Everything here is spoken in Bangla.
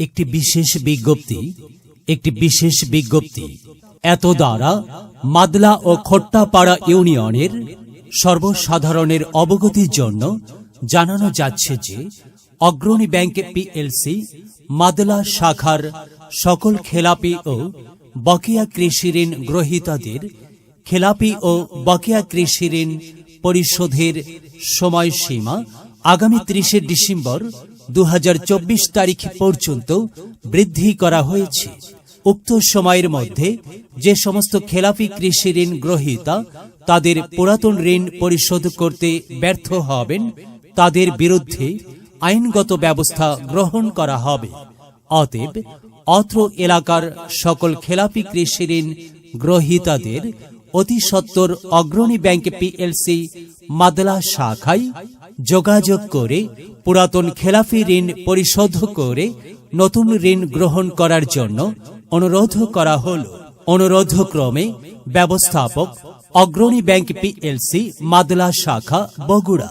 একটি বিশেষ বিজ্ঞপ্তি এত দ্বারা মাদলা ও খোট্টাপাড়া ইউনিয়নের সর্বসাধারণের অবগতির জন্য জানানো যাচ্ছে যে অগ্রণী ব্যাংক পিএলসি মাদলা শাখার সকল খেলাপি ও বকেয়া কৃষি ঋণ গ্রহীতাদের খেলাপি ও বকেয়া কৃষি ঋণ পরিশোধের সময়সীমা আগামী 30 ডিসেম্বর 2024 তারিখ পর্যন্ত বৃদ্ধি করা হয়েছে। উক্ত সময়ের মধ্যে যে সমস্ত খেলাপি কৃষি ঋণ গ্রহীতা তাদের পুরাতন ঋণ পরিশোধ করতে ব্যর্থ হবেন তাদের বিরুদ্ধে আইনগত ব্যবস্থা গ্রহণ করা হবে। অতএব অত্র এলাকার সকল খেলাপি কৃষি ঋণ গ্রহীতাদের অতি সত্বর অগ্রণী ব্যাংক পিএলসি মাদলা শাখায় যোগাযোগ করে পুরাতন খেলাপি ঋণ পরিশোধ করে নতুন ঋণ গ্রহণ করার জন্য অনুরোধ করা হল। অনুরোধক্রমে ব্যবস্থাপক অগ্রণী ব্যাংক পিএলসি মাদলা শাখা বগুড়া।